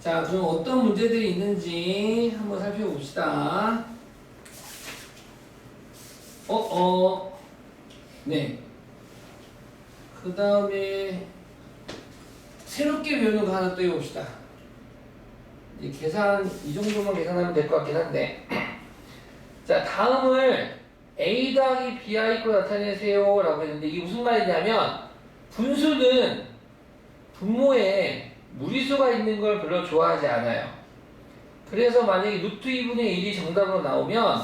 자, 그럼 어떤 문제들이 있는지 한번 살펴봅시다. 네. 그 다음에 새롭게 배우는 거 하나 또 해봅시다. 이 계산, 이 정도만 계산하면 될 것 같긴 한데. 자, 다음을 a 더하기 b이고 나타내세요 라고 했는데 이게 무슨 말이냐면 분수는 분모에 무리수가 있는 걸 별로 좋아하지 않아요. 그래서 만약에 루트 2분의 1이 정답으로 나오면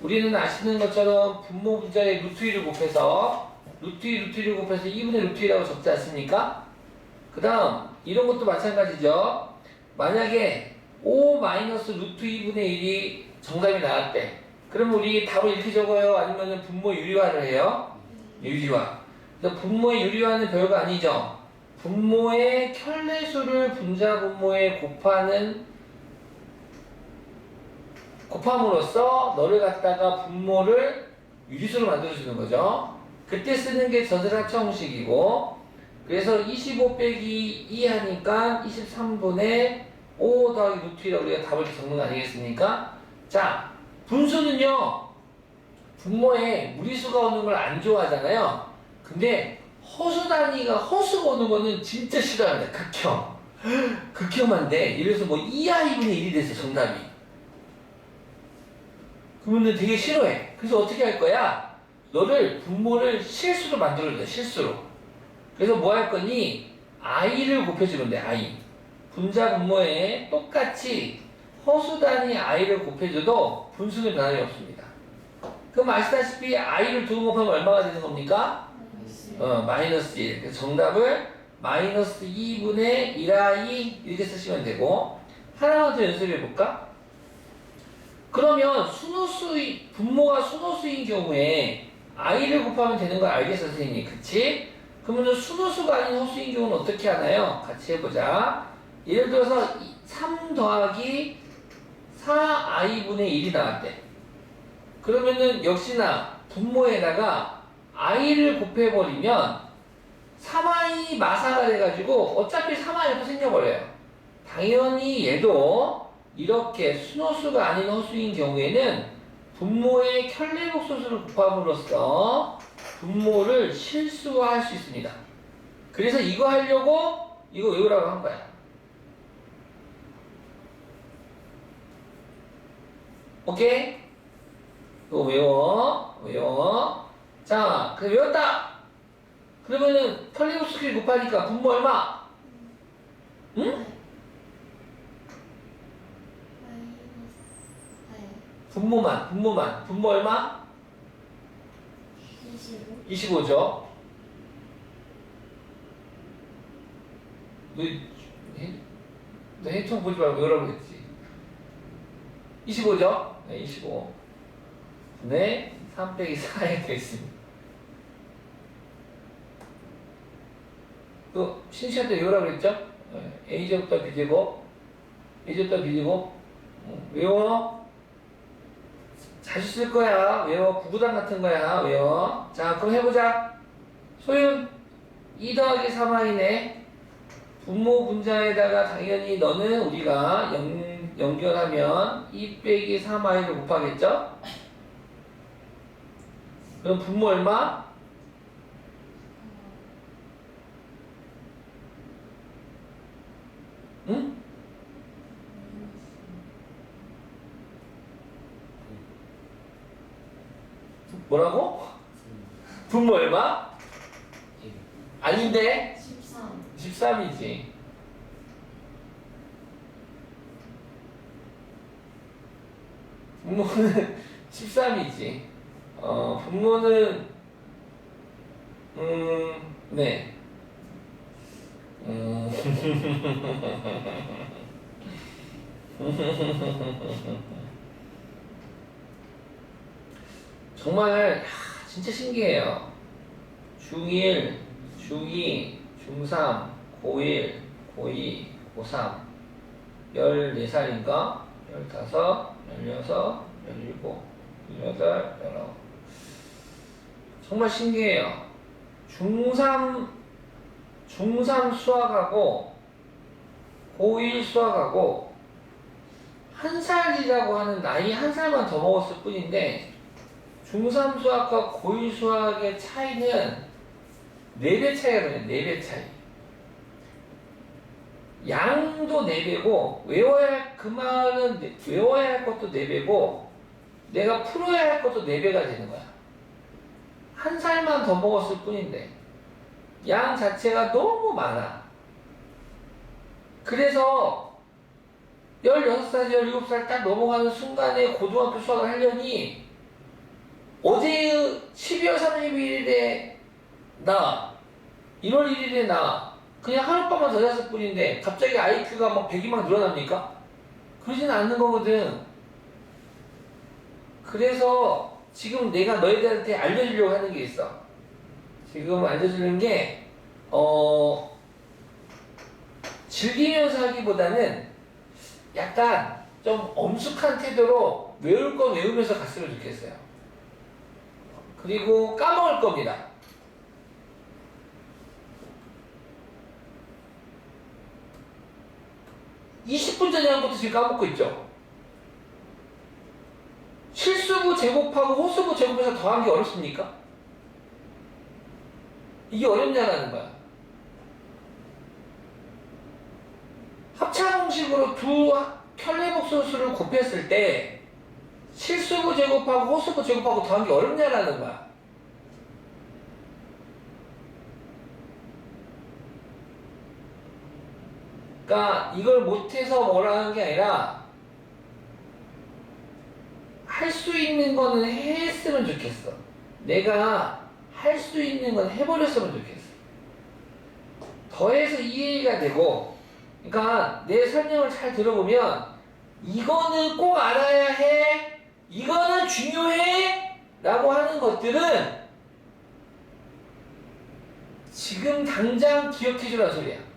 우리는 아시는 것처럼 분모 분자에 루트 2를 곱해서 루트 2, 루트 1을 곱해서 2분의 루트 2라고 적지 않습니까? 그 다음 이런 것도 마찬가지죠. 만약에 5 마이너스 루트 2분의 1이 정답이 나왔대. 그럼 우리 답을 이렇게 적어요? 아니면 분모 유리화를 해요? 유리화. 그래서 분모의 유리화는 별거 아니죠. 분모의 켤레수를 분자 분모에 곱함으로써 너를 갖다가 분모를 유리수로 만들어주는 거죠. 그때 쓰는 게 전세합차 형식이고, 그래서 25 빼기 2 하니까 23분의 5 더하기 루트 2라고 우리가 답을 적는 거 아니겠습니까? 자, 분수는요, 분모에 무리수가 오는 걸 안 좋아하잖아요. 근데 허수 단위가 허수가 오는 거는 진짜 싫어합니다. 극혐. 극혐한데, 예를 들어서 뭐 2i 분의 1이 됐어, 정답이. 그러면 되게 싫어해. 그래서 어떻게 할 거야? 너를 분모를 실수로 만들어줘, 실수로. 그래서 뭐 할 거니? i를 곱해주면 돼, i. 분자 분모에 똑같이 허수 단위 i를 곱해줘도 분수는 변함이 없습니다. 그럼 아시다시피 i를 두 번 곱하면 얼마가 되는 겁니까? 마이너스 1. 그래서 정답을 마이너스 2분의 1i 이렇게 쓰시면 되고, 하나만 더 연습해 볼까? 그러면 분모가 순호수인 경우에 i를 곱하면 되는 걸 알겠어, 선생님이. 그치? 그러면 순호수가 아닌 호수인 경우는 어떻게 하나요? 같이 해보자. 예를 들어서 3 더하기 4i분의 1이 나왔대. 그러면은 역시나 분모에다가 i를 곱해버리면 3i 마사가 돼가지고 어차피 3i가 생겨버려요. 당연히 얘도 이렇게 순호수가 아닌 호수인 경우에는 분모의 켤레복소수를 곱함으로써 분모를 실수화할 수 있습니다. 그래서 이거 하려고 이거 외우라고 한 거야. 오케이? 이거 외워. 자, 그래 외웠다. 그러면은 켤레복소수를 곱하니까 분모 얼마? 응? 분모 얼마? 25죠. 너 해청 보지 말고 외우라고 그랬지. 25죠? 네, 25. 네, 3 빼기 4에 되겠습니다. 또 신시한테 외우라고 그랬죠? A제곱더 B제곱, A제곱더 B제곱. 외워. 자주 쓸 거야. 외워. 구구단 같은 거야. 외워. 자, 그럼 해보자. 소윤 2 더하기 3i네. 분모 분자에다가 당연히 너는 우리가 연결하면 2 빼기 3i를 곱하겠죠? 그럼 분모 얼마? 응? 뭐라고? 분모 얼마? 아닌데? 13이지. 분모는 13이지. 분모는 네. 정말 진짜 신기해요. 중1, 중2, 중3, 고1, 고2, 고3 14살인가? 15, 16, 17, 18, 19 정말 신기해요. 중3 수학하고 고1 수학하고 한 살이라고 하는 나이 한 살만 더 먹었을 뿐인데 중3 수학과 고1 수학의 차이는 4배 차이가 나요. 4배 차이. 양도 4배고 그 말은 외워야 할 것도 4배고 내가 풀어야 할 것도 4배가 되는 거야. 한 살만 더 먹었을 뿐인데 양 자체가 너무 많아. 그래서 16살, 17살 딱 넘어가는 순간에 고등학교 수학을 하려니 어제 12월 31일에 나 1월 1일에 나 그냥 하룻밤만 더 잤을 뿐인데 갑자기 IQ가 막 100이 막 늘어납니까? 그러지는 않는 거거든. 그래서 지금 내가 너희들한테 알려주려고 하는 게 있어. 지금 알려주는 게 즐기면서 하기보다는 약간 좀 엄숙한 태도로 외울 건 외우면서 갔으면 좋겠어요. 그리고 까먹을 겁니다. 20분 전에 한 것도 지금 까먹고 있죠. 실수부 제곱하고 호수부 제곱해서 더한 게 어렵습니까? 이게 어렵냐라는 거야. 합차공식으로 두 켤레복소수를 곱했을 때 실수부 제곱하고 호수부 제곱하고 더한 게 어렵냐라는 거야. 그러니까 이걸 못해서 뭐라는 게 아니라 할 수 있는 거는 했으면 좋겠어. 내가 할 수 있는 건 해버렸으면 좋겠어. 더해서 이해가 되고, 그러니까 내 설명을 잘 들어보면 이거는 꼭 알아야 해, 이거는 중요해 라고 하는 것들은 지금 당장 기억해주라는 소리야.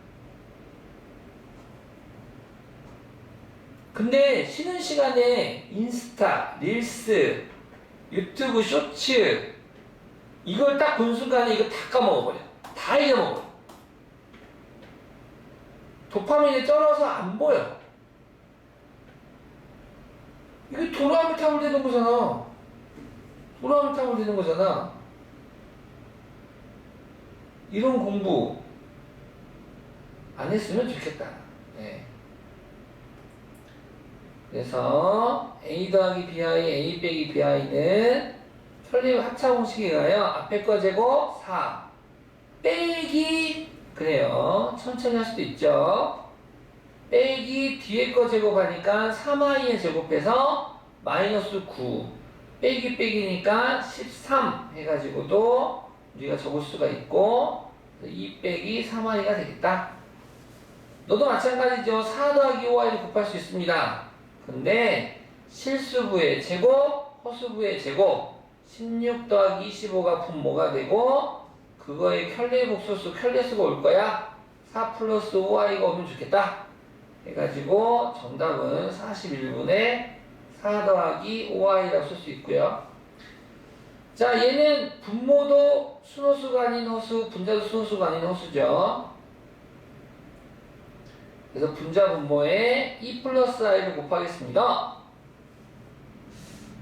근데 쉬는 시간에 인스타, 릴스, 유튜브 쇼츠 이걸 딱 본 순간에 이거 다 까먹어버려. 다 잊어먹어. 도파민이 쩔어서 안 보여. 이게 도라미 탑을 되는 거잖아. 도라미 탑을 되는 거잖아. 이런 공부 안 했으면 좋겠다. 네. 그래서 A 더하기 BI, A 빼기 BI는 설립 합차공식이가요. 앞에 거 제곱 4 빼기 그래요. 천천히 할 수도 있죠. 빼기 뒤에 거 제곱하니까 3i에 제곱해서 마이너스 9 빼기 빼기니까 13 해가지고도 우리가 적을 수가 있고 2 빼기 3i가 되겠다. 너도 마찬가지죠. 4 더하기 5i를 곱할 수 있습니다. 근데 실수부의 제곱, 허수부의 제곱 16 더하기 25가 분모가 되고 그거의 켤레복소수 켤레수가 올 거야. 4 플러스 5i가 오면 좋겠다 해가지고 정답은 41분의 4 더하기 5i라고 쓸 수 있고요. 자, 얘는 분모도 순호수가 아닌 허수, 분자도 순호수가 아닌 허수죠. 그래서 분자 분모에 2 플러스 i를 곱하겠습니다.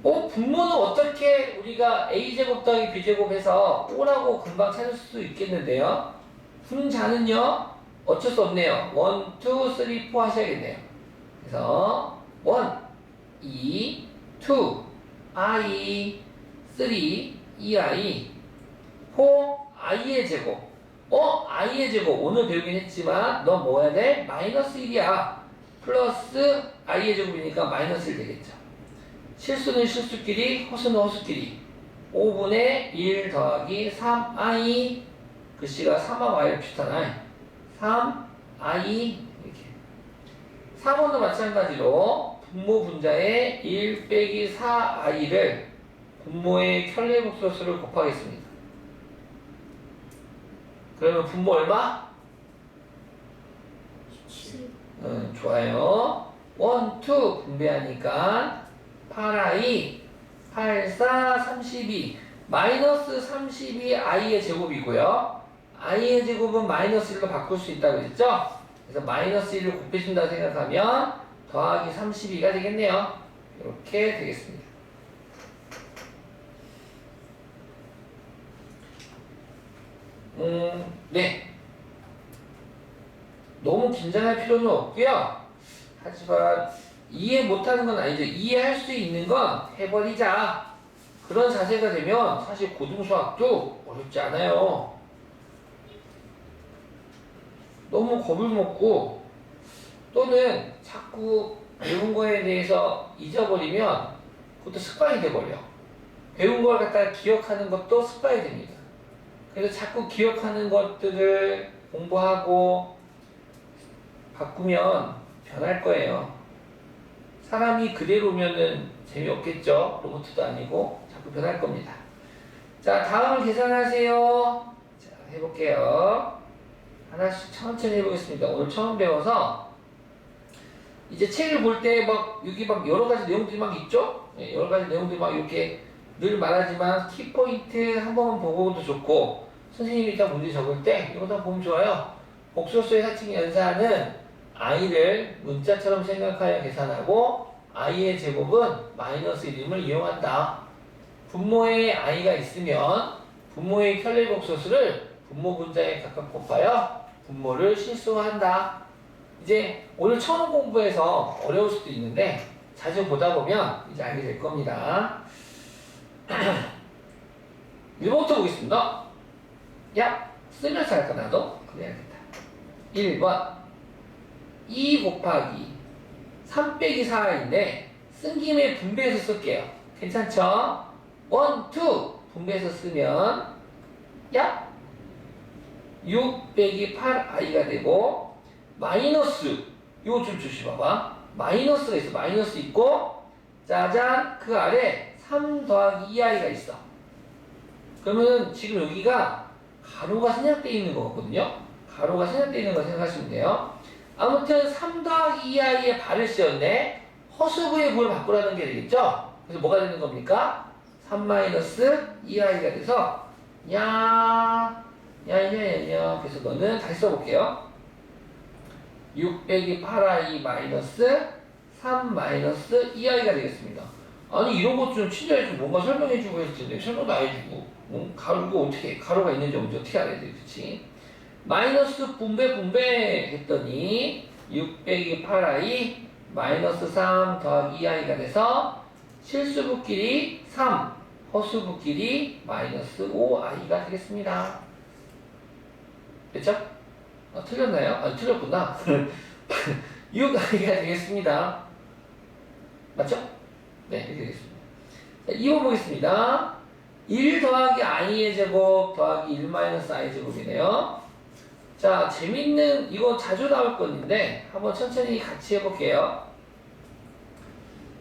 분모는 어떻게 우리가 a제곱 더하기 b제곱해서 5라고 금방 찾을 수 있겠는데요. 분자는요 어쩔 수 없네요. 1, 2, 3, 4 하셔야겠네요. 그래서 1, 2, 2, i, 3, 2i, 4, i의 제곱. i의 제곱 오늘 배우긴 했지만 너 뭐 해야 돼? 마이너스 1이야. 플러스 i의 제곱이니까 마이너스 1 되겠죠. 실수는 실수끼리, 허수는 허수끼리. 5분의 1 더하기 3i 글씨가 3하고 i를 비슷하나? 3i 이렇게. 4번도 마찬가지로 분모 분자에 1 빼기 4i를 분모의 켤레복소수를 곱하겠습니다. 그러면 분모 얼마? 10. 좋아요. 1, 2 분배하니까 8i, 8, 4, 32 마이너스 32i의 제곱이고요. i의 제곱은 마이너스 1로 바꿀 수 있다고 했죠? 그래서 마이너스 1을 곱해준다고 생각하면 더하기 32가 되겠네요. 이렇게 되겠습니다. 네. 너무 긴장할 필요는 없고요. 하지만 이해 못하는 건 아니죠. 이해할 수 있는 건 해버리자. 그런 자세가 되면 사실 고등수학도 어렵지 않아요. 너무 겁을 먹고 또는 자꾸 배운 거에 대해서 잊어버리면 그것도 습관이 돼버려. 배운 걸 갖다가 기억하는 것도 습관이 됩니다. 그래서 자꾸 기억하는 것들을 공부하고 바꾸면 변할 거예요. 사람이 그대로면은 재미없겠죠. 로봇도 아니고 자꾸 변할 겁니다. 자, 다음을 계산하세요. 자, 해볼게요. 하나씩 천천히 해보겠습니다. 오늘 처음 배워서 이제 책을 볼 때 막 여기 막 여러 가지 내용들이 막 있죠? 네, 여러 가지 내용들이 막 이렇게 늘 말하지만 키포인트 한 번만 보고도 좋고 선생님이 일단 문제 적을 때 이거 다 보면 좋아요. 복소수의 사칙 연산은 i를 문자처럼 생각하여 계산하고 i의 제곱은 마이너스 1임을 이용한다. 분모에 i가 있으면 분모의 켤레 복소수를 분모 분자에 각각 곱하여 분모를 실수한다. 이제 오늘 처음 공부해서 어려울 수도 있는데 자주 보다 보면 이제 알게 될 겁니다. 1번부터 보겠습니다. 야, 쓰면서 할까 나도? 그래야겠다. 1번 2 곱하기 3 빼기 4인데 쓴 김에 분배해서 쓸게요. 괜찮죠? 1, 2 분배해서 쓰면 야 6 빼기 8i가 되고 마이너스 이거 좀 조심해봐. 마이너스가 있어. 마이너스 있고 짜잔 그 아래 3 더하기 2i가 있어. 그러면 지금 여기가 가로가 생략되어 있는 거거든요. 가로가 생략되어 있는 거 생각하시면 돼요. 아무튼 3 더하기 2i에 발을 씌웠네. 허수부의 부를 바꾸라는 게 되겠죠. 그래서 뭐가 되는 겁니까? 3 마이너스 2i가 돼서 야 그래서 너는 다시 써볼게요. 6 빼기 8i 마이너스 3 마이너스 2i가 되겠습니다. 아니 이런 것 좀 친절히 좀 뭔가 설명해주고 했을 텐데 설명도 안 해주고 가로가 어떻게 가로가 있는지 어떻게 알아야 돼, 그치? 마이너스 분배 했더니 6 빼기 8i 마이너스 3 더하기 2i가 돼서 실수부끼리 3 허수부끼리 마이너스 5i가 되겠습니다. 됐죠? 틀렸나요? 아, 틀렸구나. 6i가 되겠습니다. 맞죠? 네, 이렇게 되겠습니다. 자, 2번 보겠습니다. 1 더하기 i의 제곱 더하기 1 마이너스 i 제곱이네요. 자, 재밌는, 이거 자주 나올 건데, 한번 천천히 같이 해볼게요.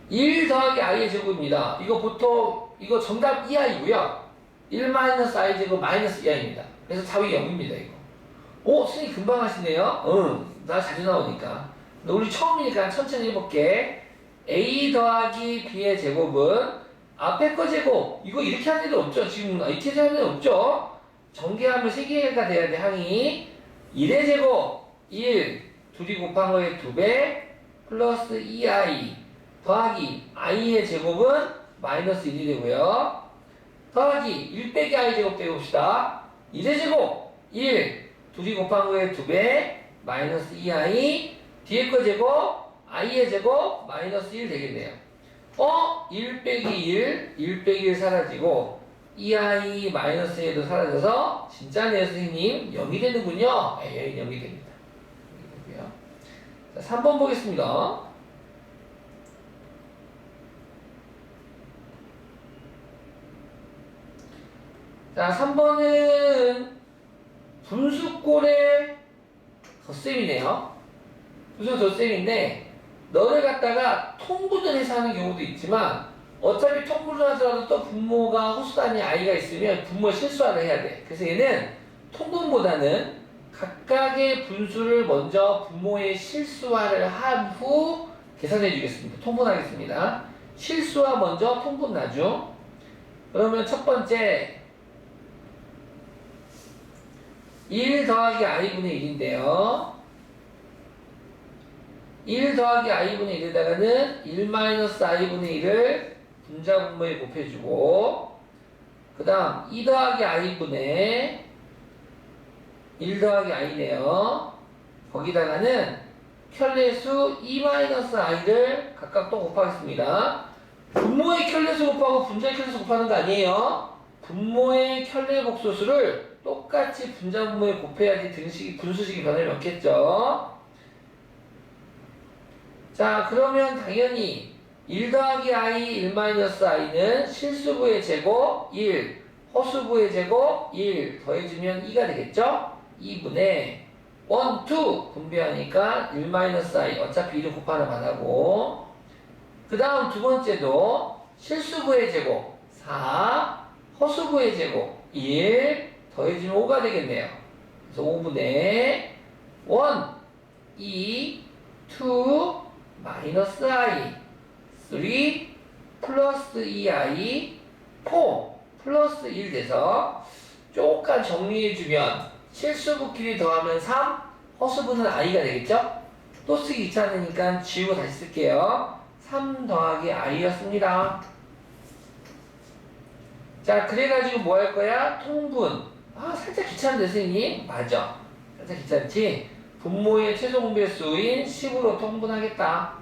1 더하기 i의 제곱입니다. 이거 보통, 이거 정답 2i고요. 1 마이너스 i 제곱 마이너스 2i입니다. 그래서 답이 0입니다, 이거. 오, 선생님 금방 하시네요? 응, 나 자주 나오니까. 우리 처음이니까 천천히 해볼게. a 더하기 b의 제곱은 앞에 거 제곱. 이거 이렇게 하는 일은 없죠. 지금 이렇게 하는 일은 없죠. 전개하면 3개가 돼야 돼, 항이. 1의 제곱, 1. 둘이 곱한 거에 2배, 플러스 2i. 더하기 i의 제곱은 마이너스 1이 되고요. 더하기 1 빼기 i 제곱 되봅시다. 1의 제곱, 1. 둘이 곱한 거에 2배, 마이너스 2i. 뒤에 거 제곱, i의 제곱, 마이너스 1 되겠네요. 1 빼기 1 빼기 1 사라지고 2i 마이너스 1도 사라져서 진짜네요 선생님. 0이 되는군요. 네, 0이 됩니다. 자, 3번 보겠습니다. 자, 3번은 분수꼴의 덧셈이네요. 분수 덧셈인데 너를 갖다가 통분을 해서 하는 경우도 있지만 어차피 통분을 하더라도 또 분모가 호수단위 i가 있으면 분모 실수화를 해야 돼. 그래서 얘는 통분보다는 각각의 분수를 먼저 분모에 실수화를 한 후 계산해 주겠습니다. 통분하겠습니다. 실수화 먼저, 통분 나중. 그러면 첫 번째 1 더하기 i분의 1인데요. 1 더하기 i분의 1에다가는 1 마이너스 i분의 1을 분자 분모에 곱해주고 그 다음 2 더하기 i분의 1 더하기 i네요. 거기다가는 켤레수 2 마이너스 i를 각각 또 곱하겠습니다. 분모의 켤레수 곱하고 분자의 켤레수 곱하는 거 아니에요. 분모의 켤레 복소수를 똑같이 분자 분모에 곱해야지 등식이 분수식이 변화를 넣겠죠. 자, 그러면 당연히 1 더하기 i, 1 마이너스 i는 실수부의 제곱 1, 허수부의 제곱 1 더해주면 2가 되겠죠? 2분의 1, 2 분배하니까 1 마이너스 i 어차피 1은 곱하는 안 하고 그 다음 두 번째도 실수부의 제곱 4, 허수부의 제곱 1 더해주면 5가 되겠네요. 그래서 5분의 1, 2, 2 마이너스 i 3 플러스 2i 4 플러스 1 돼서 조금 정리해주면 실수부끼리 더하면 3 허수부는 i가 되겠죠? 또 쓰기 귀찮으니까 지우고 다시 쓸게요. 3 더하기 i였습니다. 자, 그래가지고 뭐 할 거야? 통분. 아, 살짝 귀찮은데, 선생님? 맞아. 살짝 귀찮지? 분모의 최소 공배수인 10으로 통분하겠다.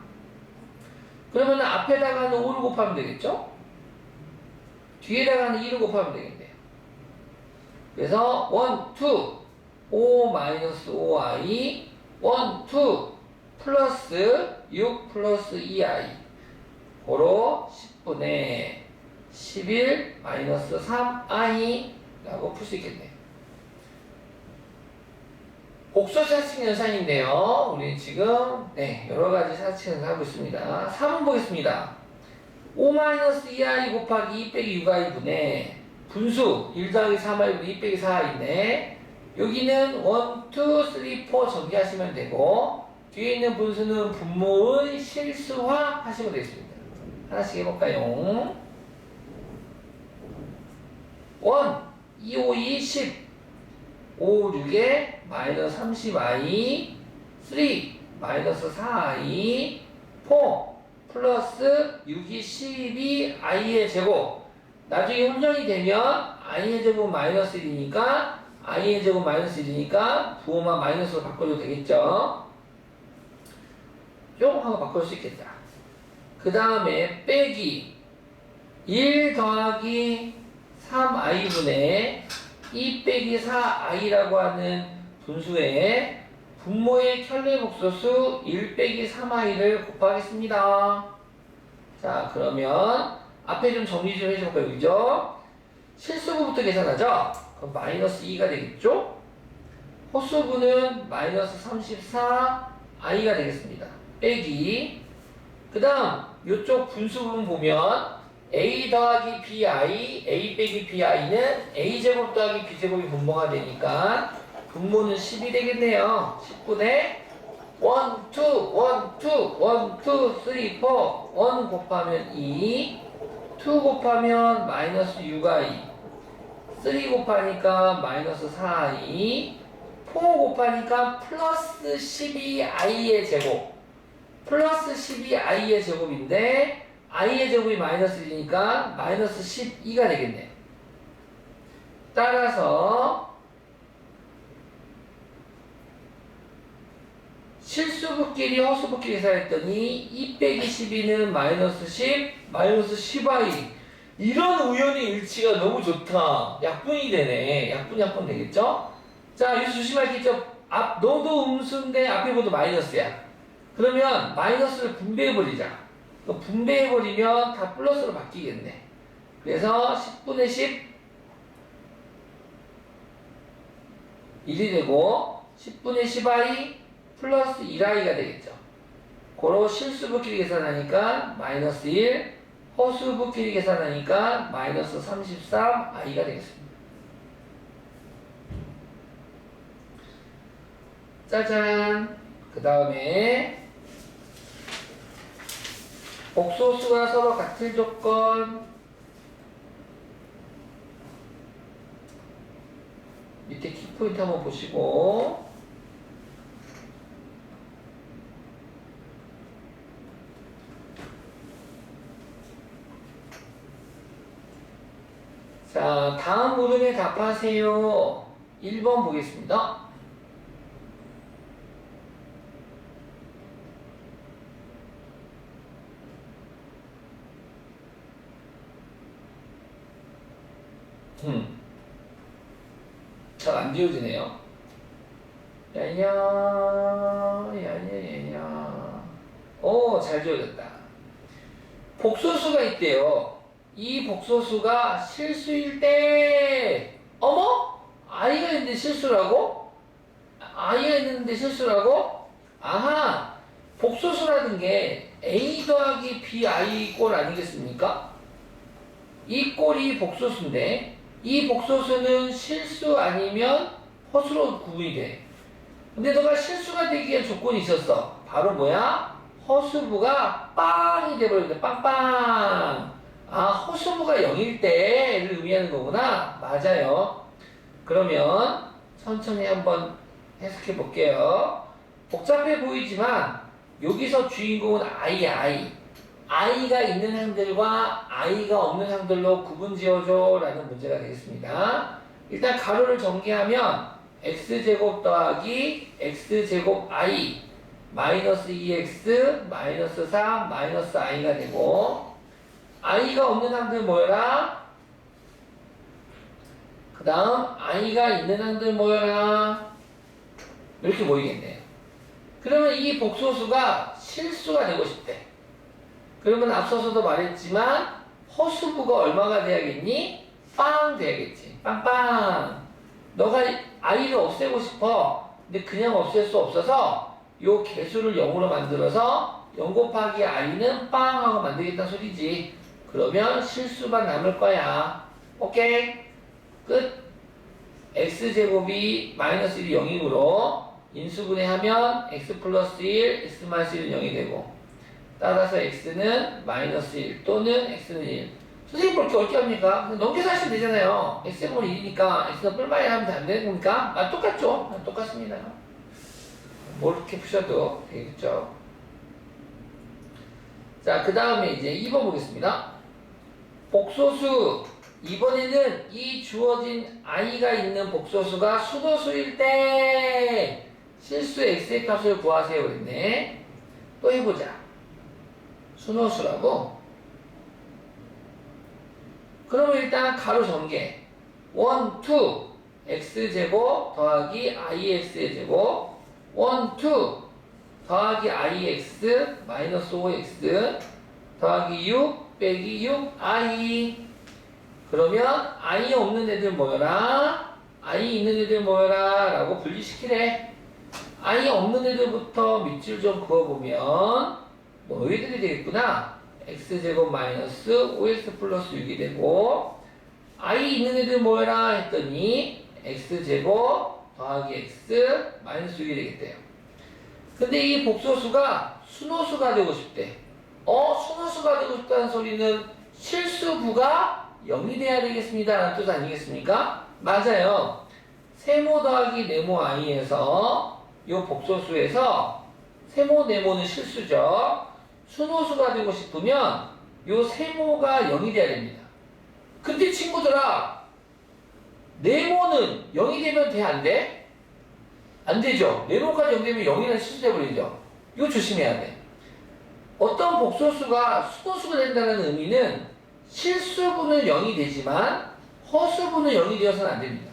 그러면 앞에다가는 5를 곱하면 되겠죠? 뒤에다가는 2를 곱하면 되겠네요. 그래서 1, 2, 5 마이너스 5i 1, 2 플러스 6 플러스 2i 고로 10분의 11 마이너스 3i 라고 풀 수 있겠네요. 복소 사칙 연산인데요. 우리 지금 여러가지 사칙 연산을 하고 있습니다. 3번 보겠습니다. 5-2i 곱하기 2 빼기 6i 분의 분수 1 더하기 3i 분의 2 빼기 4i네. 여기는 1, 2, 3, 4 정리하시면 되고 뒤에 있는 분수는 분모의 실수화 하시면 되겠습니다. 하나씩 해볼까요? 1, 2, 5, 2, 10 5, 6에 마이너스 30i 3 마이너스 4i 4 플러스 6이 12i의 제곱 나중에 혼정이 되면 i의 제곱 마이너스 1이니까 i의 제곱 마이너스 1이니까 부호만 마이너스로 바꿔줘도 되겠죠. 요거 하고 바꿀 수 있겠다. 그 다음에 빼기 1 더하기 3i분의 2 빼기 4i라고 하는 분수에 분모의 켤레 복소수 1 빼기 3i를 곱하겠습니다. 자, 그러면 앞에 좀 정리 좀 해줘볼까요? 그죠? 실수부부터 계산하죠? 그럼 마이너스 2가 되겠죠? 허수부는 마이너스 34i가 되겠습니다. 빼기 그 다음 이쪽 분수부분 보면 a 더하기 bi, a 빼기 bi는 a제곱 더하기 b제곱이 분모가 되니까 분모는 10이 되겠네요. 10분의 1, 2, 1, 2, 1, 2, 3, 4 1 곱하면 2 2 곱하면 마이너스 6i 3 곱하니까 마이너스 4i 4 곱하니까 플러스 12i의 제곱 플러스 12i의 제곱인데 i의 제곱이 마이너스 1이니까 마이너스 12가 되겠네. 따라서 실수부끼리 허수부끼리 계산했더니 2 빼기 12는 마이너스 10 마이너스 10i 이런 우연의 일치가 너무 좋다. 약분이 되네. 약분 되겠죠? 자, 여기서 조심할 게 있죠? 너도 음수인데 앞에 보도 마이너스야. 그러면 마이너스를 분배해버리자. 분배해버리면 다 플러스로 바뀌겠네. 그래서 10분의 10 1이 되고 10분의 10i 플러스 1i가 되겠죠. 고로 실수부끼리 계산하니까 마이너스 1 허수부끼리 계산하니까 마이너스 33i가 되겠습니다. 짜잔. 그 다음에 복소수가 서로 같을 조건 밑에 키포인트 한번 보시고 답하세요. 1번 보겠습니다. 잘 안 지워지네요. 야냐. 오, 잘 지워졌다. 복소수가 있대요. 이 복소수가 실수일 때, 어머? i가 있는데 실수라고? i가 있는데 실수라고? 아하, 복소수라는 게 a 더하기 bi 꼴 아니겠습니까? 이 꼴이 복소수인데, 이 복소수는 실수 아니면 허수로 구분이 돼. 근데 너가 실수가 되기 위한 조건이 있었어. 바로 뭐야? 허수부가 빵이 돼버린다. 빵빵. 아, 허수부가 0일 때를 의미하는 거구나. 맞아요. 그러면 천천히 한번 해석해 볼게요. 복잡해 보이지만 여기서 주인공은 i야. i가 있는 항들과 i가 없는 항들로 구분 지어줘 라는 문제가 되겠습니다. 일단 가로를 전개하면 x제곱 더하기 x제곱 i 마이너스 2x 마이너스 3 마이너스 i가 되고, i가 없는 항들 모여라. 그 다음 i가 있는 항들 모여라. 이렇게 모이겠네요. 그러면 이 복소수가 실수가 되고 싶대. 그러면 앞서서도 말했지만 허수부가 얼마가 돼야겠니? 빵 돼야겠지. 빵빵. 너가 i를 없애고 싶어. 근데 그냥 없앨 수 없어서 요 개수를 0으로 만들어서 0 곱하기 i는 빵 하고 만들겠다는 소리지. 그러면 실수만 남을 거야. 오케이? 끝. x제곱이 마이너스 1이 0이므로 인수분해하면 x 플러스 1, x 마이너스 1은 0이 되고, 따라서 x는 마이너스 1 또는 x는 1. 선생님 뭐 이렇게 어렵게 합니까? 넘겨서 하시면 되잖아요. x는 1이니까 x는 뿔마에 하면 안 되는 겁니까? 아, 똑같죠? 아, 똑같습니다. 뭐 이렇게 푸셔도 되겠죠. 자, 그 다음에 이제 2번 보겠습니다. 복소수. 이번에는 이 주어진 i가 있는 복소수가 수도수일 때 실수 x의 값을 구하세요 그랬네. 또 해보자. 수노수라고. 그러면 일단 가로 전개. 1, 2 x제곱 더하기 ix의 제곱 1, 2 더하기 ix 마이너스 5x 더하기 6 빼기 6i. 그러면 i 없는 애들 모여라, i 있는 애들 모여라 라고 분리시키래. i 없는 애들부터 밑줄 좀 그어보면 너희들이 되겠구나. x제곱 마이너스 5x 플러스 6이 되고, i 있는 애들 모여라 했더니 x제곱 더하기 x 마이너스 6이 되겠대요. 근데 이 복소수가 순호수가 되고 싶대. 순호수가 되고 싶다는 소리는 실수부가 0이 돼야 되겠습니다 라는 뜻 아니겠습니까? 맞아요. 세모 더하기 네모 i에서 이 복소수에서 세모 네모는 실수죠. 순호수가 되고 싶으면 이 세모가 0이 돼야 됩니다. 근데 친구들아, 네모는 0이 되면 돼, 안 돼? 안 되죠. 네모까지 0 되면 0이라는 실수돼버리죠. 이거 조심해야 돼. 어떤 복소수가 순호수가 된다는 의미는 실수분은 0이 되지만 허수분은 0이 되어서는 안 됩니다.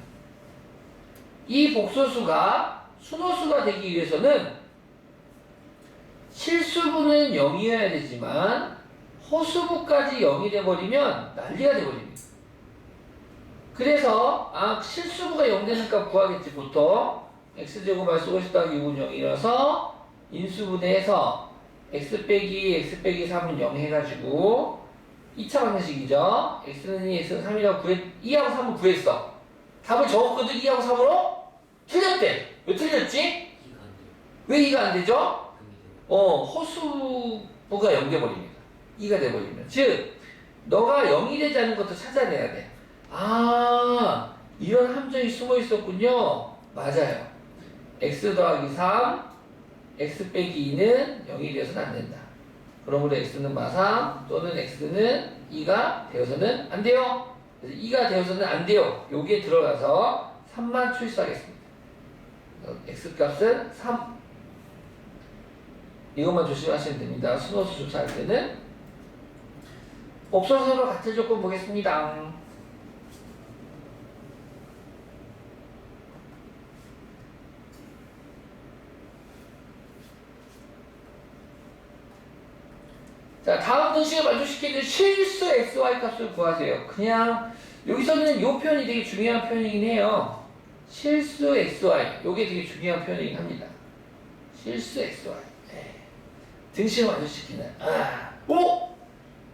이 복소수가 순호수가 되기 위해서는 실수분은 0이어야 되지만 허수부까지 0이 돼버리면 난리가 돼버립니다. 그래서 실수부가 0 되는 값 구하겠지. 보통 x제곱 마이너스 50 더하기 6은 0이라서 인수분해해서 x 빼기 3은 0 해가지고 2차 방정식이죠. x는 2, x는 3이라고 2하고 3은 구했어. 답을 적었거든. 2하고 3으로 틀렸대. 왜 틀렸지? 왜 2가 안 되죠? 허수부가 0 돼버립니다. 2가 돼버리면. 즉, 너가 0이 되지 않은 것도 찾아내야 돼. 이런 함정이 숨어 있었군요. 맞아요. x 더하기 3, x 빼기 2는 0이 되어서는 안 된다. 그러므로 x는 마삼 또는 x는 2가 되어서는 안 돼요. 그래서 2가 되어서는 안 돼요. 여기에 들어가서 3만 초이스하겠습니다. x값은 3. 이것만 조심하시면 됩니다. 순호수 조사할 때는. 복소수로 같은 조건 보겠습니다. 자, 다음 등식을 만족시키는 실수 xy 값을 구하세요. 그냥 여기서는 이 표현이 되게 중요한 표현이긴 해요. 실수 xy, 요게 되게 중요한 표현이긴 합니다. 실수 xy. 네. 등식을 만족시키는. 오!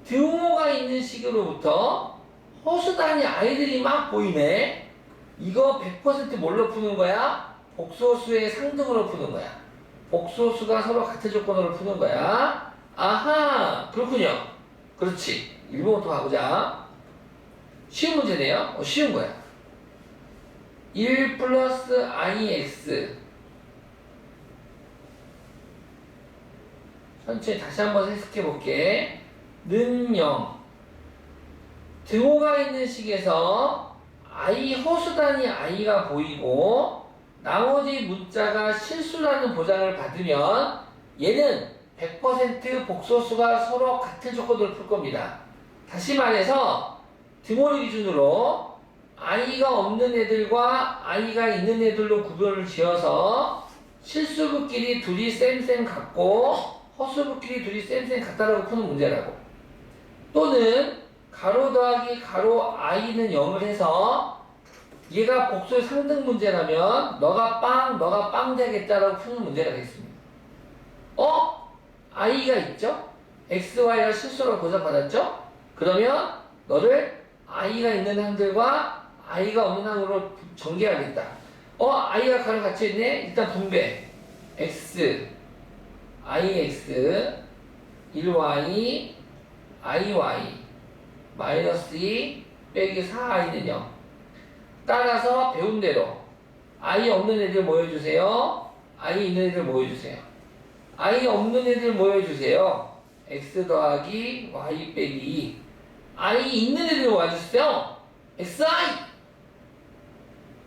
등호가 있는 식으로부터 허수단위 아이들이 막 보이네. 이거 100% 뭘로 푸는 거야? 복소수의 상등으로 푸는 거야. 복소수가 서로 같은 조건으로 푸는 거야. 아하, 그렇군요. 그렇지. 1번부터 가보자. 쉬운 문제네요. 쉬운 거야. 1 플러스 ix. 천천히 다시 한번 해석해 볼게. 는 0. 등호가 있는 식에서 i 허수단위 i가 보이고 나머지 문자가 실수라는 보장을 받으면 얘는 100% 복소수가 서로 같은 조건으로 풀 겁니다. 다시 말해서 등호를 기준으로 i가 없는 애들과 i가 있는 애들로 구별을 지어서 실수부끼리 둘이 쌤쌤 같고 허수부끼리 둘이 쌤쌤 같다라고 푸는 문제라고. 또는 가로 더하기 가로 i는 0을 해서 얘가 복수의 상등 문제라면 너가 빵 되겠다라고 푸는 문제가 되겠습니다. i가 있죠? xy가 실수로 보장받았죠? 그러면 너를 i가 있는 항들과 i가 없는 항으로 전개하겠다. i가 가로 갇혀있네? 일단 분배. x, ix, 1y, iy, 마이너스 2 빼기 4i는 0. 따라서 배운 대로 i 없는 애들 모여주세요. i 있는 애들 모여주세요. i 없는 애들 모여주세요. x 더하기 y 빼기 2. i 있는 애들 모여주세요. xi,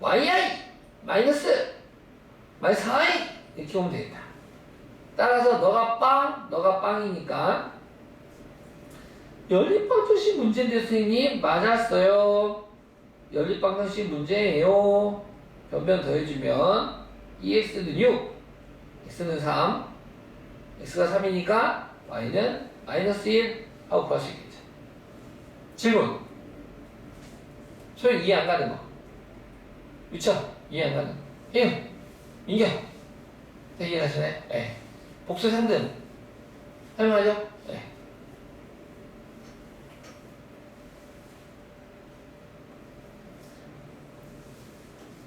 yi, 마이너스 4i 이렇게 오면 되겠다. 따라서 너가 빵이니까 연립방 정식 문제인데 선생님 맞았어요. 연립방 정식 문제예요. 변변 더해주면 2x는 6, x는 3, x가 3이니까 y는 마이너스 1 하고 구할 수 있겠죠. 질문. 소연 이해 안 가는 거. 유쳐 이해 안 가는 거. 혜영, 민경 이해 가시나요? 네. 복수 상등 설명하죠? 네.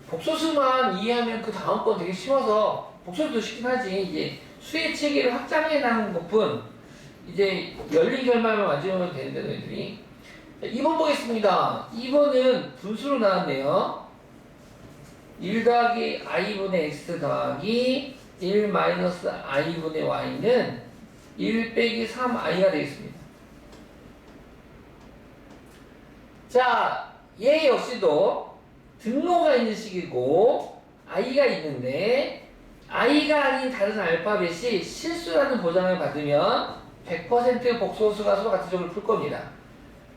복소수만 이해하면 그 다음 건 되게 쉬워서 복소수도 쉽긴 하지. 이제 수의 체계를 확장해 나가는 것뿐 이제 열린 결말만 맞으면 되는데 너희들이. 2번 보겠습니다. 2번은 분수로 나왔네요. 1 더하기 i분의 x 더하기 1 마이너스 i분의 y는 1 빼기 3i가 되겠습니다. 자, 얘 역시도 등호가 있는 식이고 i가 있는데 i가 아닌 다른 알파벳이 실수라는 보장을 받으면 100% 복소수가 서로 같은 점을 풀 겁니다.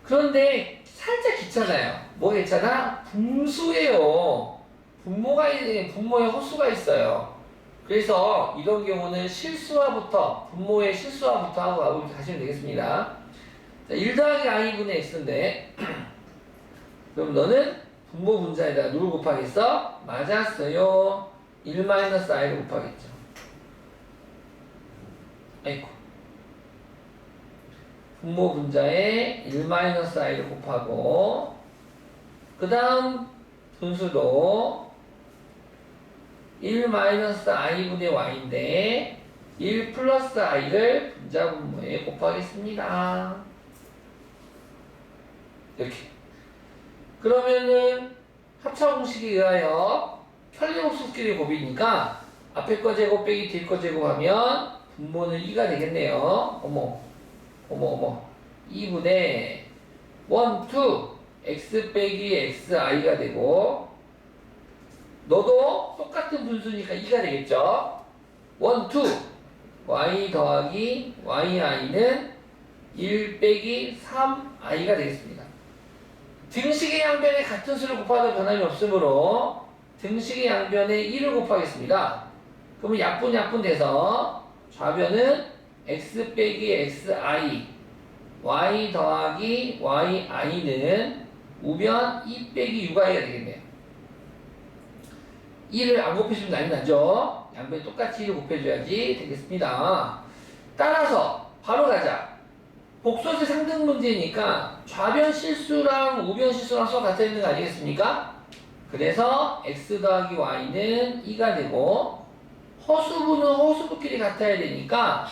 그런데 살짝 귀찮아요. 뭐 괜찮아? 분수예요. 분모에 허수가 있어요. 그래서 이런 경우는 분모의 실수화부터 하고 가시면 되겠습니다. 자, 1 더하기 i분의 x인데 그럼 너는 분모 분자에다가 누를 곱하겠어? 맞았어요. 1 마이너스 i를 곱하겠죠. 아이고. 분모 분자에 1 마이너스 i를 곱하고 그 다음 분수도 1 마이너스 i분의 y인데 1 플러스 i를 분자 분모에 곱하겠습니다. 이렇게. 그러면은 합차 공식에 의하여 편리복수끼리 곱이니까 앞에 거 제곱 빼기 뒤에 거 제곱하면 분모는 2가 되겠네요. 어머 2분의 1, 2 x 빼기 xi가 되고 너도 똑같은 분수니까 2가 되겠죠. 1, 2 y 더하기 yi는 1 빼기 3i가 되겠습니다. 등식의 양변에 같은 수를 곱하도 변함이 없으므로 등식의 양변에 1을 곱하겠습니다. 그러면 약분 돼서 좌변은 x 빼기 xi y 더하기 yi는 우변 2 빼기 6i가 되겠네요. 1을 안 곱해주면 난리 나죠. 양변 똑같이 1을 곱해줘야지 되겠습니다. 따라서 바로 가자. 복소수 상등 문제니까 좌변 실수랑 우변 실수랑 수가 같아 있는 거 아니겠습니까? 그래서 x 더하기 y는 2가 되고 허수부는 허수부끼리 같아야 되니까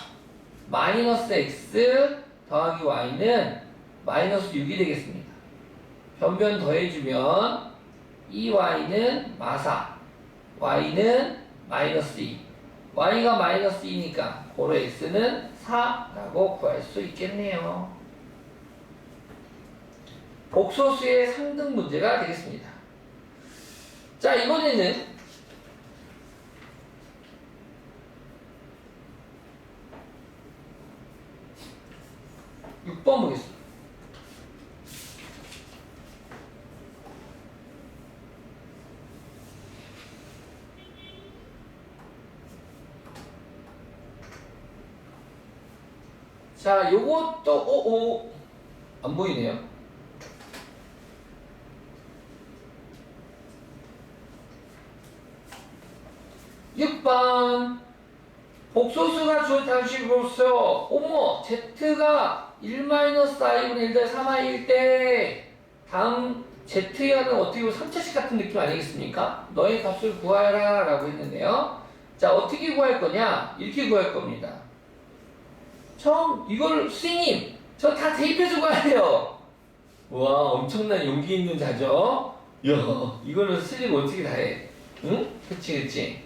마이너스 x 더하기 y는 마이너스 6이 되겠습니다. 변변 더해주면 2y는 마사, y는 마이너스 2, y가 마이너스 2니까 고로 x는 4라고 구할 수 있겠네요. 복소수의 상등 문제가 되겠습니다. 자, 이번에는 6번 보겠습니다. 자, 요것도 안 보이네요. (6번) 복소수가 주어 단식으로서 어머 z가 1-i분의 1 더하기 3i일 때 다음 z야는 어떻게 보면 3차식 같은 느낌 아니겠습니까? 너의 값을 구하라 라고 했는데요. 자, 어떻게 구할 거냐? 이렇게 구할 겁니다. 처음 이걸 선생님 저 다 대입해서 가야 와, 엄청난 용기 있는 자죠. 야, 이거는 스님 어떻게 다 해? 응? 그치.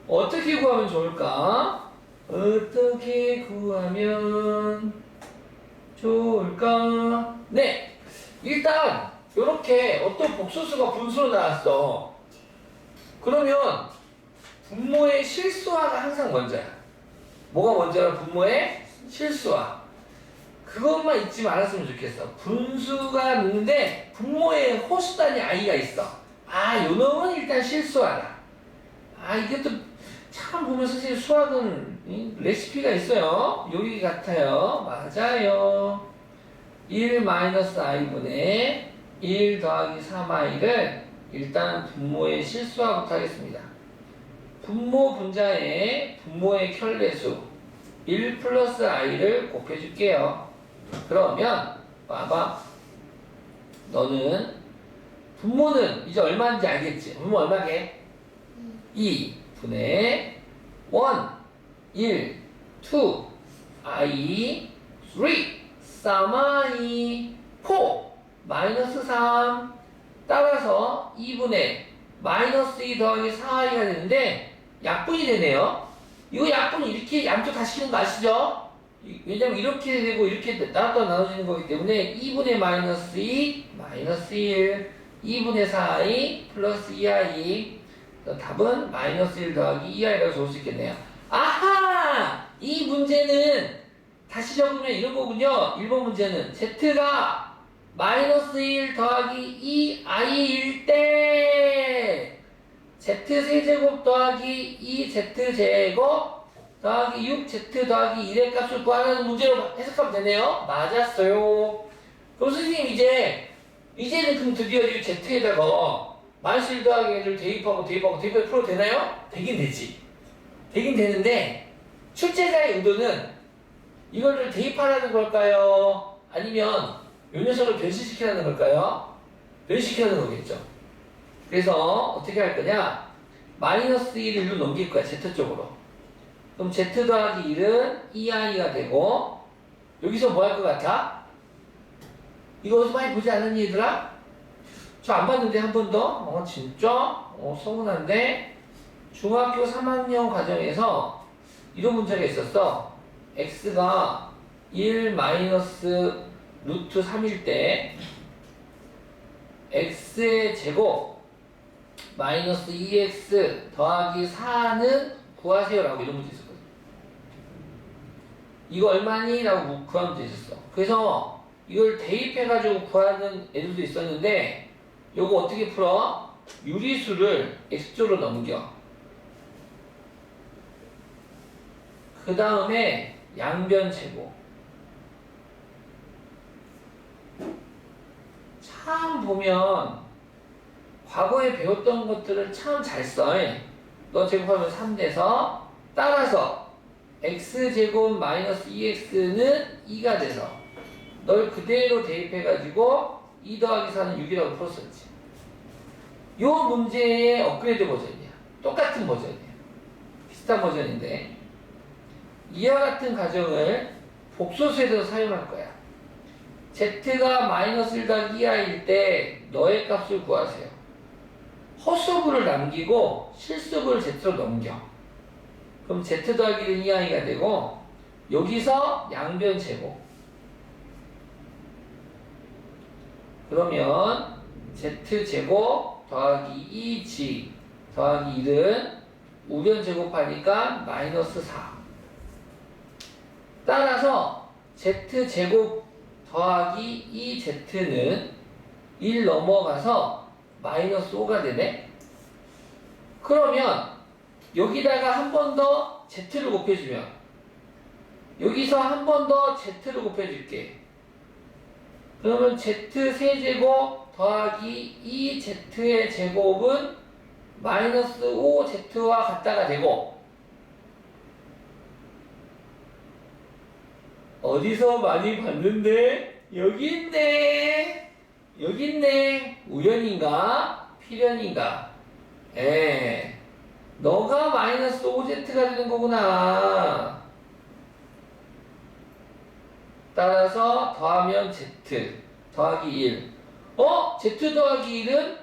어떻게 구하면 좋을까? 어떻게 구하면 좋을까? 네, 일단 이렇게 어떤 복소수가 분수로 나왔어. 그러면 분모의 실수화가 항상 먼저야. 뭐가 먼저야? 분모의 실수화. 그것만 잊지 말았으면 좋겠어. 분수가 있는데 분모에 호수단위 i가 있어. 아, 요 놈은 일단 실수하라. 아, 이것도 참 보면 사실 수학은 레시피가 있어요. 여기 같아요. 맞아요. 1-i분의 1 더하기 3i를 일단 분모의 실수화부터 하겠습니다. 분모 분자에 분모의 켤레수 1 플러스 i를 곱해줄게요. 그러면 봐봐, 너는 분모는 이제 얼마인지 알겠지? 분모 얼마게? 2분의 1, 2, i, 3, 3i, 4, 마이너스 3. 따라서 2분의 마이너스 2 더하기 4i가 되는데 약분이 되네요. 이거 약분 이렇게 양쪽 다 시키는 거 아시죠? 왜냐면 이렇게 되고 이렇게 나눠 나눠지는 거기 때문에 2분의 마이너스 2, 마이너스 1, 2분의 4i 플러스 2i. 답은 마이너스 1 더하기 2i라고 적을 수 있겠네요. 아하! 이 문제는 다시 적으면 이런 거군요. 1번 문제는 z가 마이너스 1 더하기 2i일 때 z세제곱 더하기 2z제곱 더하기 6z 더하기 1의 값을 구하라는 문제로 해석하면 되네요. 맞았어요. 그럼 선생님 이제는 그럼 드디어 이 z에다가 마이너스 1 더하기 1을 대입하고 풀어도 되나요? 되긴 되지. 되긴 되는데 출제자의 의도는 이거를 대입하라는 걸까요? 아니면 요 녀석을 변신시키라는 걸까요? 변신시키라는 거겠죠. 그래서 어떻게 할 거냐? 마이너스 1을 일로 넘길 거야. z쪽으로. 그럼 z 더하기 1은 2i가 되고 여기서 뭐 할 것 같아? 이거 어디서 많이 보지 않았니 얘들아? 저 안 봤는데 한 번 더? 진짜? 서운한데? 중학교 3학년 과정에서 이런 문제가 있었어. x가 1 마이너스 루트 3일 때 x의 제곱 마이너스 2x 더하기 4는 구하세요라고 이런 문제 있었거든. 이거 얼마니? 라고 구하면 되셨어. 그래서 이걸 대입해가지고 구하는 애들도 있었는데 요거 어떻게 풀어? 유리수를 x조로 넘겨. 그 다음에 양변 제곱. 참 보면 과거에 배웠던 것들을 참 잘 써. 너 제곱하면 3돼서 따라서 x제곱 마이너스 2x는 2가 돼서 널 그대로 대입해가지고 2 더하기 4는 6이라고 풀었었지. 요 문제의 업그레이드 버전이야. 똑같은 버전이야. 비슷한 버전인데 이와 같은 가정을 복소수에서 사용할 거야. z가 마이너스 1 더하기 2i일 때 너의 값을 구하세요. 허수부를 남기고 실수부를 z로 넘겨. 그럼 z 더하기 1은 2i가 되고 여기서 양변 제곱. 그러면 z제곱 더하기 2g 더하기 1은 우변 제곱하니까 마이너스 4. 따라서 z제곱 더하기 2z는 1 넘어가서 마이너스 5가 되네. 그러면 여기다가 한 번 더 z를 곱해주면 여기서 한 번 더 z를 곱해줄게. 그러면 z 세제곱 더하기 2z의 제곱은 마이너스 5z와 같다가 되고 어디서 많이 봤는데 여기 있네. 여기 있네. 우연인가? 필연인가? 너가 마이너스 5z가 되는 거구나. 따라서 더하면 z 더하기 1. z 더하기 1은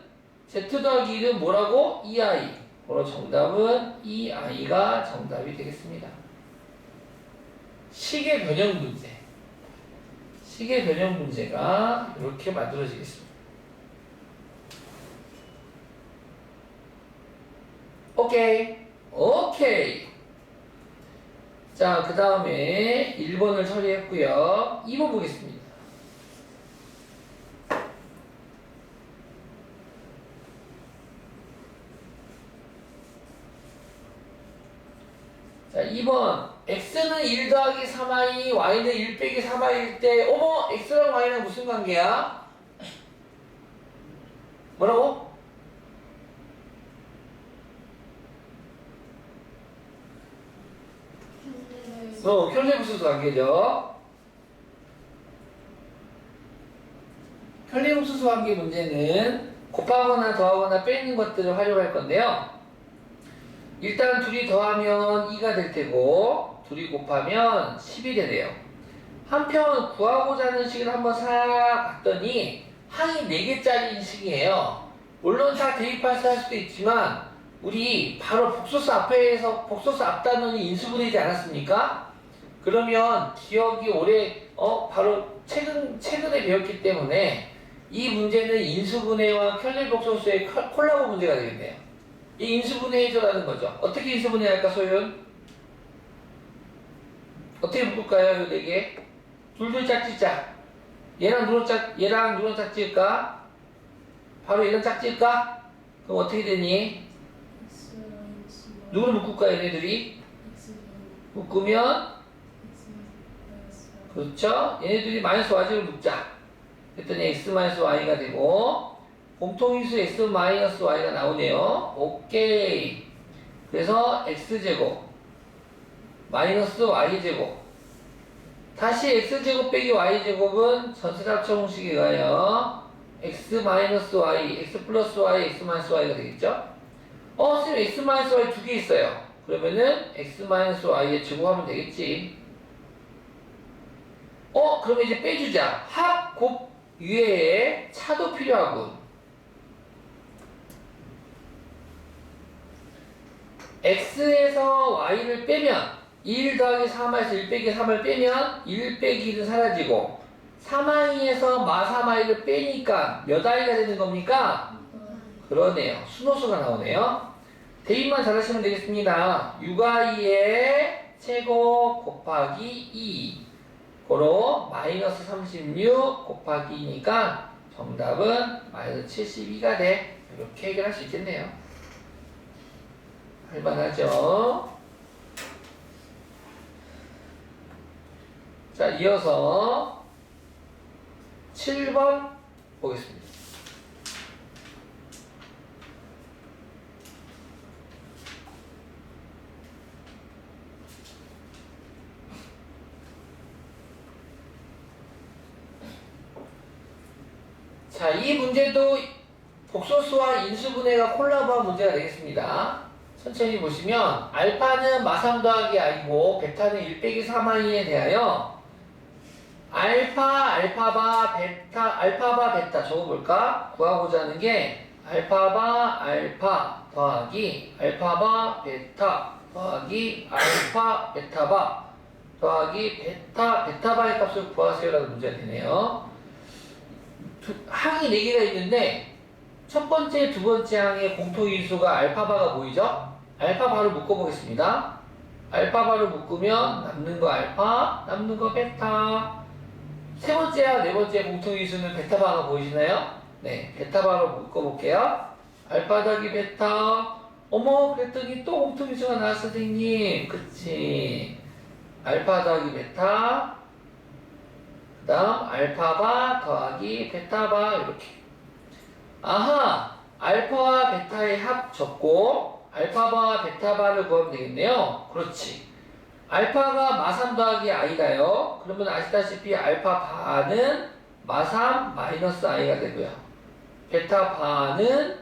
z 더하기 1은 뭐라고? 2i. 바로 정답은 2i가 정답이 되겠습니다. 식의 변형 문제. 식의 변형 문제가 이렇게 만들어지겠습니다. 오케이. 자, 그 다음에 1번을 처리했고요. 2번 보겠습니다. 자, 2번. x는 1 더하기 3i, y는 1 빼기 3i일 때, 어머! x랑 y는 무슨 관계야? 뭐라고? 켤레부수수 관계죠. 켤레부수수 관계 문제는 곱하거나 더하거나 빼는 것들을 활용할 건데요. 일단 둘이 더하면 2가 될 테고 둘이 곱하면 10이 되네요. 한편 구하고자 하는 식을 한번 살아봤더니 항이 4개짜리 식이에요. 물론 다 대입해서 할 수도 있지만 우리 바로 복소수 앞에서 복소수 앞 단원이 인수분해되지 않았습니까? 그러면 기억이 오래 바로 최근에 배웠기 때문에 이 문제는 인수분해와 켤레복소수의 콜라보 문제가 되겠네요. 이 인수분해해줘라는 거죠. 어떻게 인수분해할까, 소윤? 어떻게 묶을까요, 요 4개? 둘둘 짝짓자. 얘랑 누런 짝짓일까? 바로 얘랑 짝짓일까? 그럼 어떻게 되니? 누구를 묶을까요, 얘네들이? 묶으면? 그렇죠? 얘네들이 마이너스 y제를 묶자. 그랬더니 x 마이너스 y가 되고 공통인수 x 마이너스 y가 나오네요. 오케이. 그래서 x제곱 마이너스 y제곱 다시 x제곱 빼기 y제곱은 전체합체 공식에 의하여 x 마이너스 y, x 플러스 y, x 마이너스 y가 되겠죠? 선생님 x 마이너스 y 2개 있어요. 그러면은 x 마이너스 y에 제곱하면 되겠지. 그러면 이제 빼주자. 합, 곱, 유예에 차도 필요하군. x에서 y를 빼면 1 더하기 3에서 1 빼기 3을 빼면 1 빼기 1은 사라지고 3i에서 마3i를 빼니까 몇 i가 되는 겁니까? 그러네요. 순호수가 나오네요. 대입만 잘하시면 되겠습니다. 6i의 제곱 곱하기 2 고로 마이너스 36 곱하기 2니까 정답은 마이너스 72가 돼. 이렇게 해결할 수 있겠네요. 할만하죠? 자, 이어서 7번 보겠습니다. 자, 이 문제도 복소수와 인수분해가 콜라보한 문제가 되겠습니다. 천천히 보시면 알파는 마3 더하기 i고 베타는 1 빼기 3i에 대하여 알파바, 베타 적어볼까? 구하고자 하는 게 알파 더하기 알파바, 베타 더하기 알파, 베타바 더하기 베타바의 값을 구하세요라는 문제가 되네요. 항이 4개가 있는데 첫 번째, 두 번째 항의 공통인수가 알파바가 보이죠? 알파바를 묶어보겠습니다. 알파바를 묶으면 남는 거 알파, 남는 거 베타. 세 번째와 네 번째 공통인수는 베타바가 보이시나요? 네, 베타바로 묶어볼게요. 알파 더하기 베타. 어머, 그랬더니 또 공통인수가 나왔어, 선생님. 그치. 알파 더하기 베타. 그 다음 알파바 더하기 베타바 이렇게. 아하, 알파와 베타의 합 적고 알파바와 베타바를 구하면 되겠네요. 그렇지. 알파가 마3 더하기 i가요. 그러면 아시다시피 알파바는 마3 마이너스 i가 되고요. 베타바는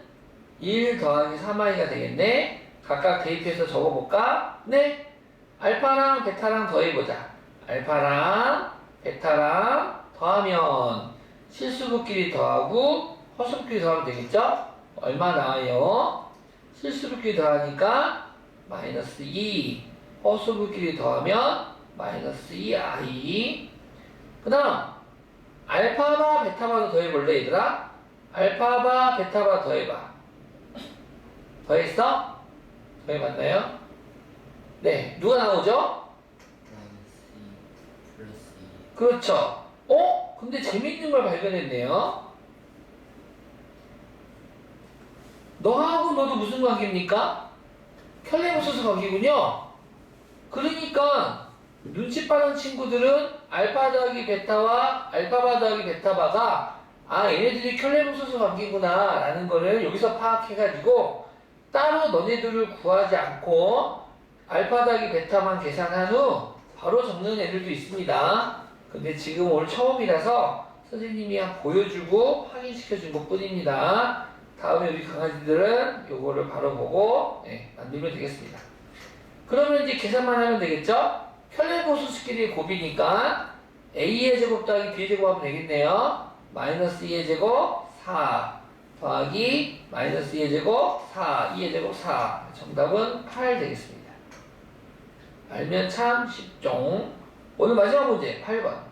1 더하기 3i가 되겠네. 각각 대입해서 적어볼까? 네. 알파랑 베타랑 더해보자. 알파랑 베타랑 더하면 실수분끼리 더하고 허수분끼리 더하면 되겠죠? 얼마 나와요? 실수분끼리 더하니까 마이너스 2, 허수분끼리 더하면 마이너스 2i. 그 다음 알파바 베타바도 더해볼래 얘들아? 알파바 베타바 더해봐. 더했어? 더해봤나요? 네, 누가 나오죠? 그렇죠. 근데 재밌는 걸 발견했네요. 너하고 너도 무슨 관계입니까? 켤레복소수 관계군요. 그러니까 눈치 빠른 친구들은 알파 더하기 베타와 알파바 더하기 베타바가 얘네들이 켤레복소수 관계구나 라는 거를 여기서 파악해가지고 따로 너네들을 구하지 않고 알파 더하기 베타만 계산한 후 바로 적는 애들도 있습니다. 근데 지금 오늘 처음이라서 선생님이 그냥 보여주고 확인시켜준 것 뿐입니다. 다음에 우리 강아지들은 요거를 바로 보고 만들면 되겠습니다. 그러면 이제 계산만 하면 되겠죠? 켤레복소수끼리 곱이니까 a의 제곱 더하기 b의 제곱 하면 되겠네요. 마이너스 2의 제곱 4 더하기 마이너스 2의 제곱 4, 2의 제곱 4. 정답은 8 되겠습니다. 알면 참 쉽죠. 오늘 마지막 문제 8번.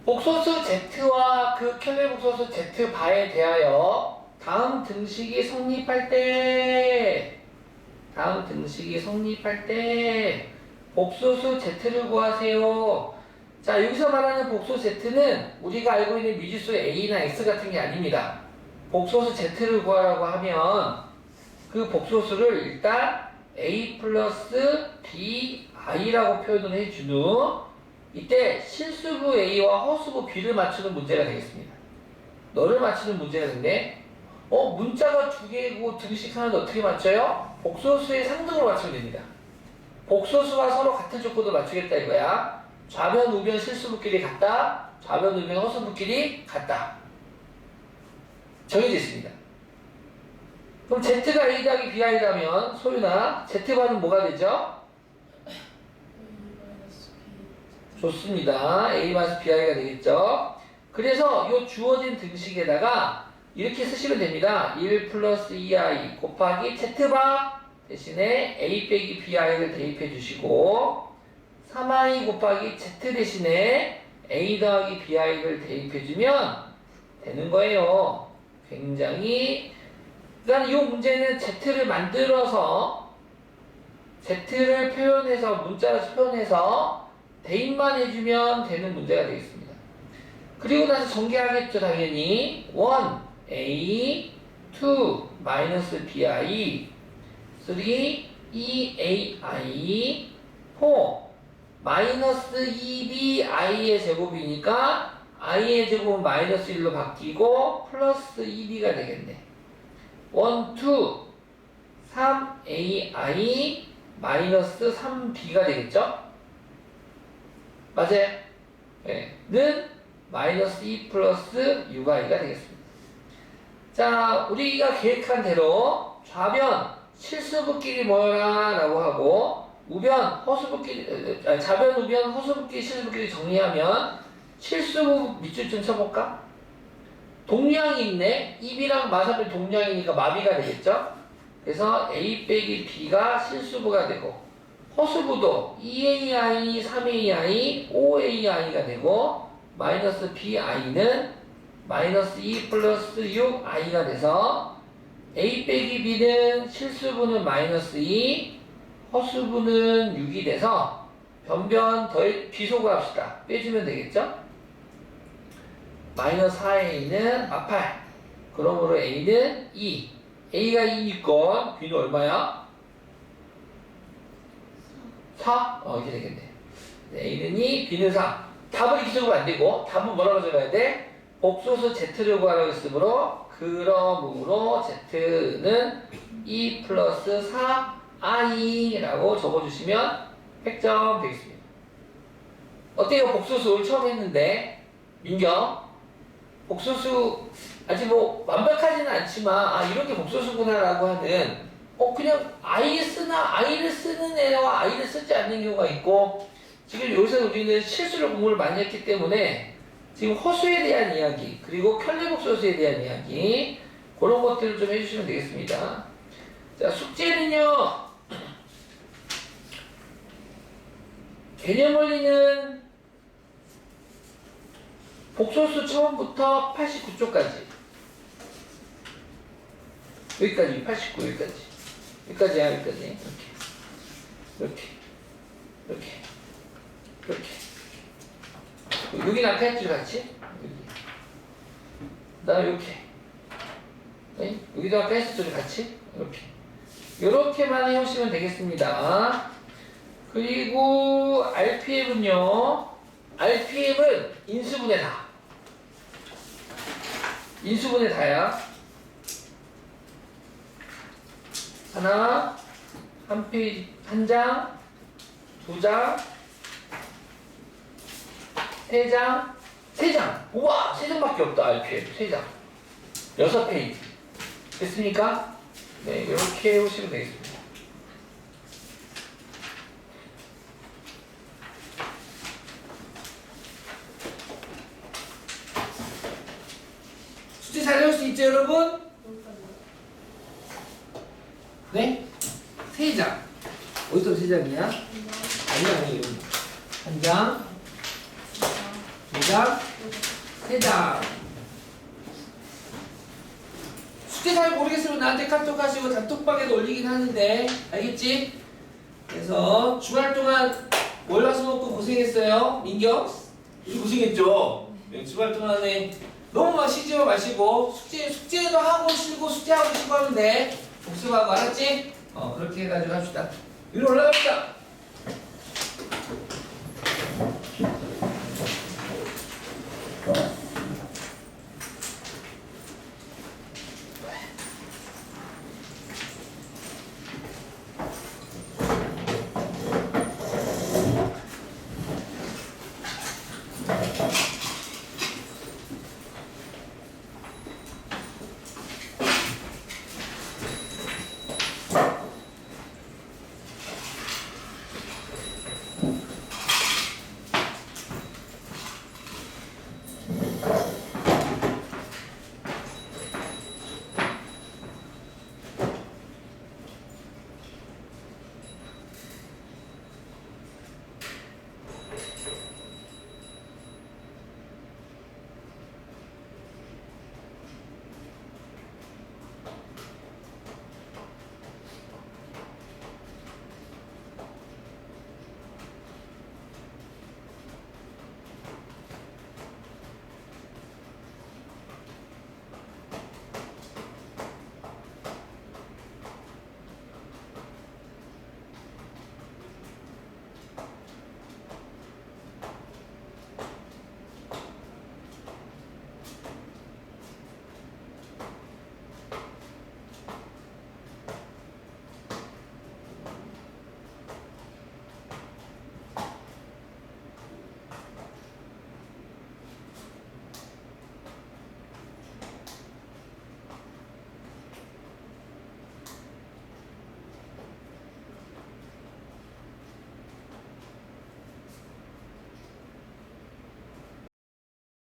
복소수 Z와 그 켤레복소수 Z바에 대하여 다음 등식이 성립할 때 복소수 Z를 구하세요. 자, 여기서 말하는 복소 Z는 우리가 알고 있는 미지수 A나 X 같은 게 아닙니다. 복소수 Z를 구하라고 하면 그 복소수를 일단 A 플러스 BI라고 표현을 해준 후 이때 실수부 A와 허수부 B를 맞추는 문제가 되겠습니다. 너를 맞추는 문제가 되는데 문자가 두 개고 등식 하나는 어떻게 맞춰요? 복소수의 상등으로 맞추면 됩니다. 복소수와 서로 같은 조건으로 맞추겠다 이거야. 좌변, 우변 실수부끼리 같다. 좌변, 우변 허수부끼리 같다. 정해져 있습니다. 그럼 Z가 A 더하기 BI라면 소윤아, Z반은 뭐가 되죠? 좋습니다. A-BI가 되겠죠. 그래서 이 주어진 등식에다가 이렇게 쓰시면 됩니다. 1 플러스 2i 곱하기 z바 대신에 a 빼기 bi를 대입해 주시고 3i 곱하기 z 대신에 a 더하기 bi를 대입해 주면 되는 거예요. 굉장히 그러니까 이 문제는 z를 만들어서 z를 표현해서 문자로 표현해서 대입만 해주면 되는 문제가 되겠습니다. 그리고 나서 전개하겠죠. 당연히 1a 2 마이너스 bi 3 2ai 4 마이너스 2b i의 제곱이니까 i의 제곱은 마이너스 1로 바뀌고 플러스 2b가 되겠네. 1, 2, 3ai 마이너스 3b가 되겠죠? 맞아요? 네. 는 마이너스 2 플러스 6i가 되겠습니다. 자, 우리가 계획한 대로 좌변 실수부끼리 모여라 라고 하고 우변 허수부끼리 좌변 우변 허수부끼리 실수부끼리 정리하면 실수부 밑줄 좀 쳐볼까? 동량이 있네. 입이랑 마사비 동량이니까 마비가 되겠죠? 그래서 a 빼기 b가 실수부가 되고 허수부도 2ai, 3ai, 5ai가 되고 마이너스 bi는 마이너스 2 플러스 6i가 돼서 a 빼기 b는 실수부는 마이너스 2, 허수부는 6이 돼서 변변 비속을 합시다. 빼주면 되겠죠? 마이너스 4a는 8. 그러므로 a는 2. a가 2니까 b는 얼마야? 4? 이렇게 되겠네. a는 2, b는 4. 답을 이렇게 적으면 안 되고 답은 뭐라고 적어야 돼? 복소수 z를 구하라고 했으므로 그러므로 z는 2 플러스 4i라고 적어주시면 100점 되겠습니다. 어때요? 복소수 처음 했는데 민경 복소수 아직 뭐 완벽하지는 않지만 이런 게 복소수구나 라고 하는 그냥 i를 쓰는 애와 i를 쓰지 않는 경우가 있고 지금 여기서 우리는 실수를 공부를 많이 했기 때문에 지금 허수에 대한 이야기 그리고 편리복소수에 대한 이야기 그런 것들을 좀 해주시면 되겠습니다. 자, 숙제는요 개념 원리는 복소수 처음부터 89쪽까지 여기까지 89 여기까지야 여기까지 이렇게 여기 앞에 했죠 같이 그 다음에 이렇게 네? 여기도 앞에 했었죠 같이 이렇게만 해오시면 되겠습니다. 그리고 RPM은요 RPM은 인수분해 다 인수분해 다야. 하나, 한 페이지, 한 장, 두 장, 세 장, 세 장. 우와, 세 장밖에 없다. RPM 세 장. 6페이지. 됐습니까? 네, 이렇게 해오시면 되겠습니다. 숙제 잘 해올 수 있죠, 여러분? 네? 세 장. 어디서 세 장이야? 아니. 한 장, 두 장, 세 장. 숙제 잘 모르겠으면 나한테 카톡 하시고 단톡방에도 올리긴 하는데, 알겠지? 그래서 주말 동안 월화수목금 고생했어요. 민경? 우리 고생했죠? 주말 동안에 너무 막 쉬지 마시고 숙제도 하고 쉬고 숙제하고 쉬고 하는데 복습하고 알았지? 그렇게 해가지고 합시다. 위로 올라갑시다.